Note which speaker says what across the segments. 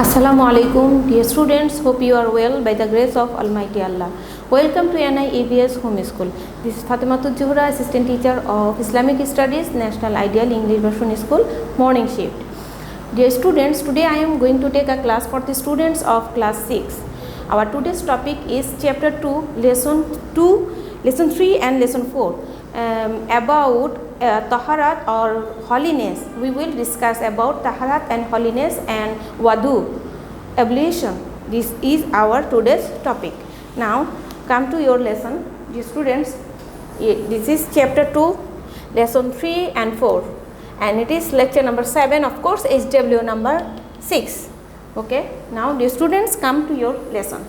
Speaker 1: Assalamu alaikum, dear students. Hope you are well by the grace of Almighty Allah. Welcome to NIABS Home School. This is Fatematuj Johora, Assistant Teacher of Islamic Studies, National Ideal English Version School, Morning Shift. Dear students, today I am going to take a class for the students of class 6. Our today's topic is Chapter 2, Lesson 3 and Lesson 4 about Taharat or Holiness. We will discuss about Taharat and Holiness and Wadhu, ablution. This is our today's topic. Now come to your lesson, dear students. This is Chapter 2, Lesson 3 and 4, and it is lecture number 7, of course, HW number 6. Okay, now dear students, come to your lesson.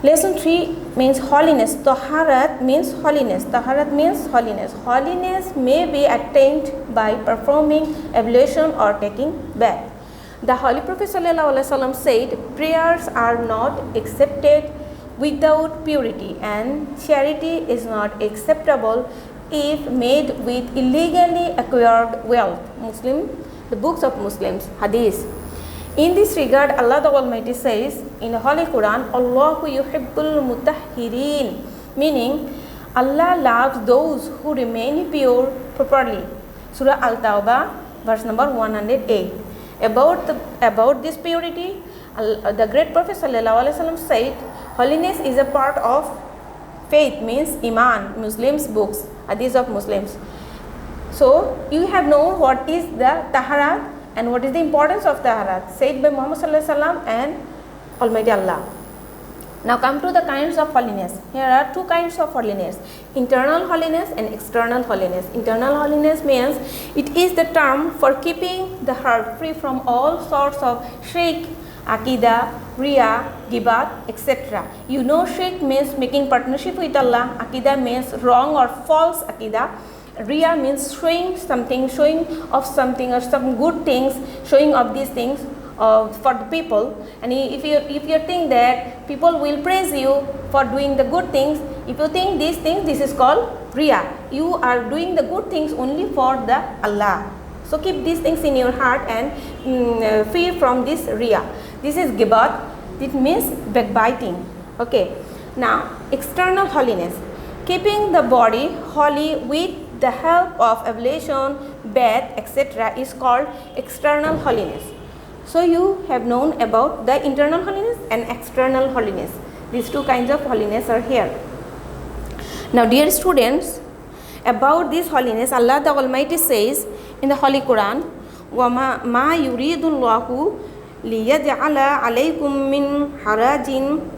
Speaker 1: Lesson 3 means holiness. Taharat means holiness. Taharat means holiness. Holiness may be attained by performing ablution or taking bath. The Holy Prophet ﷺ said, prayers are not accepted without purity, and charity is not acceptable if made with illegally acquired wealth. Muslim, the books of Muslims, Hadith. In this regard, Allah the Almighty says in the Holy Quran, Allahu yuhibbul mutahhirin, meaning Allah loves those who remain pure properly. Surah Al-Tawbah, verse number 108. About this purity, the great Prophet ﷺ said, holiness is a part of faith, means Iman, Muslims books, Hadith of Muslims. So you have known what is the Taharat and what is the importance of Taharat, said by Muhammad ﷺ and Almighty Allah. Now come to the kinds of holiness. Here are two kinds of holiness: internal holiness and external holiness. Internal holiness means it is the term for keeping the heart free from all sorts of shirk, aqidah, riya, gibat, etc. You know, shirk means making partnership with Allah. Aqidah means wrong or false aqidah. Riya means showing of something or some good things, showing of these things for the people. And if you think that people will praise you for doing the good things, if you think these things, this is called riya. You are doing the good things only for the Allah. So keep these things in your heart and free from this riya. This is gibat. It means backbiting. Okay. Now external holiness, keeping the body holy with the help of ablution, bath, etc. is called external holiness. So you have known about the internal holiness and external holiness. These two kinds of holiness are here. Now dear students, about this holiness, Allah the Almighty says in the Holy Quran, وَمَا يُرِيدُ اللَّهُ لِيَجْعَلَ عَلَيْكُمْ مِنْ حَرَجٍ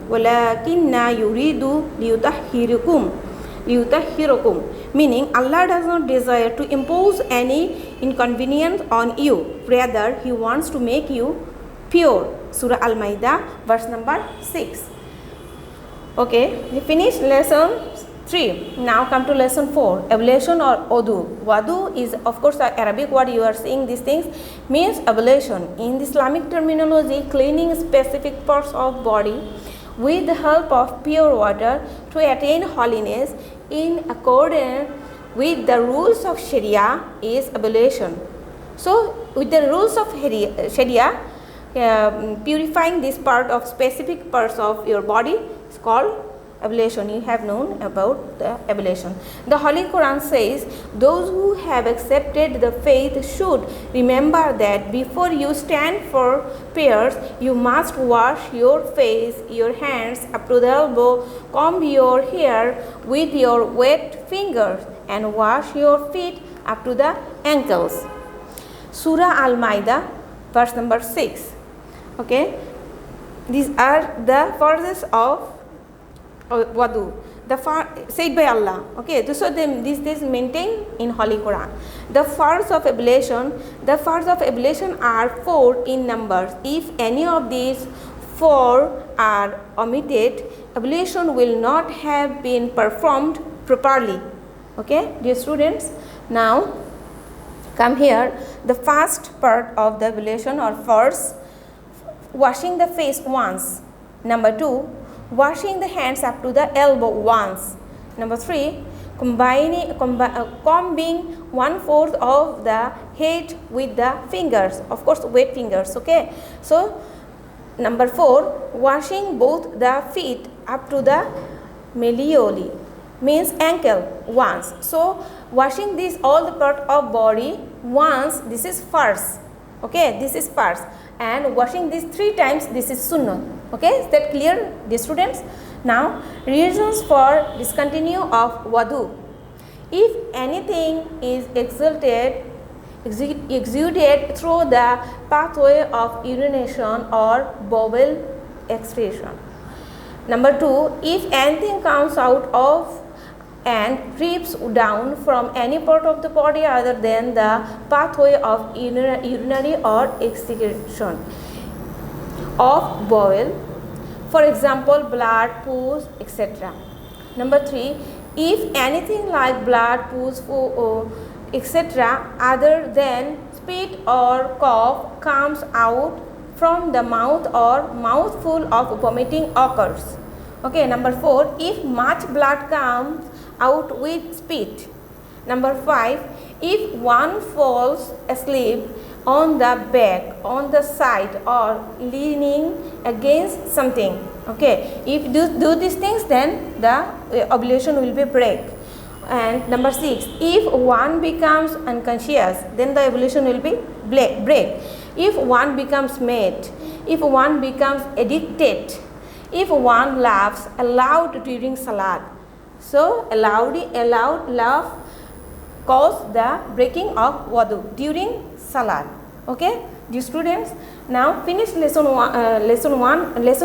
Speaker 1: وَلَكِنَّ يُرِيدُ لِيُطَهِّرَكُمْ, meaning Allah does not desire to impose any inconvenience on you, rather He wants to make you pure. Surah Al-Maidah, verse number 6. Okay, we finished lesson 3. Now come to lesson 4, ablution or Wadhu. Wadhu is of course an Arabic word. You are seeing these things, means ablution. In the Islamic terminology, cleaning specific parts of body with the help of pure water to attain holiness in accordance with the rules of Sharia is ablution. So with the rules of Sharia, purifying this part of specific parts of your body is called ablution. You have known about the ablution. The Holy Quran says, those who have accepted the faith should remember that before you stand for prayers, you must wash your face, your hands up to the elbow, comb your hair with your wet fingers, and wash your feet up to the ankles. Surah Al-Maidah, verse number 6. Okay, these are the verses of Wadhu, said by Allah. Okay, so this is maintained in Holy Quran. The fards of ablution are 4 in numbers. If any of these 4 are omitted, ablution will not have been performed properly. Okay, dear students, now come here. The first part of the ablution or fards, washing the face once. Number 2, washing the hands up to the elbow once. Number 3, combing 1/4 of the head with the fingers, of course wet fingers. Okay, so number 4, washing both the feet up to the malleoli, means ankle, once. So washing this all the part of body once, this is first. Okay, this is first, and washing this 3 times, this is sunnah. Okay, is that clear, dear students? Now reasons for discontinue of wadhu. If anything is exuded through the pathway of urination or bowel excretion. Number 2, if anything comes out of and drips down from any part of the body other than the pathway of urinary or excretion of bowel, for example blood, pus, etc. Number 3, if anything like blood, pus, etc. other than spit or cough comes out from the mouth or mouthful of vomiting occurs. Okay, number 4, if much blood comes out with spit. Number 5, if one falls asleep on the back, on the side, or leaning against something. Okay, if do these things, then the ovulation will be break. And number 6, if one becomes unconscious, then the ovulation will be break. If one becomes mad, if one becomes addicted, if one laughs aloud during salat. So loud laugh cause the breaking of wadhu during salat. Okay, dear students, now finish lesson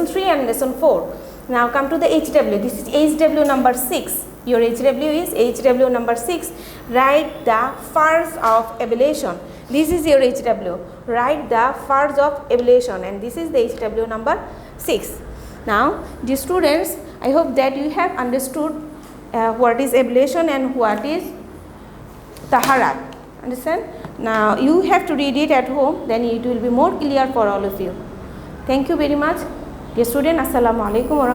Speaker 1: 3 and lesson 4. Now come to the HW. This is HW number 6. Your HW is HW number 6. Write the phase of ovulation. This is your HW. Write the phase of ovulation, and this is the HW number 6. Now, dear students, I hope that you have understood what is ovulation and what is taharat. Understand? Now, you have to read it at home, then it will be more clear for all of you. Thank you very much. Dear student, Assalamu alaikum.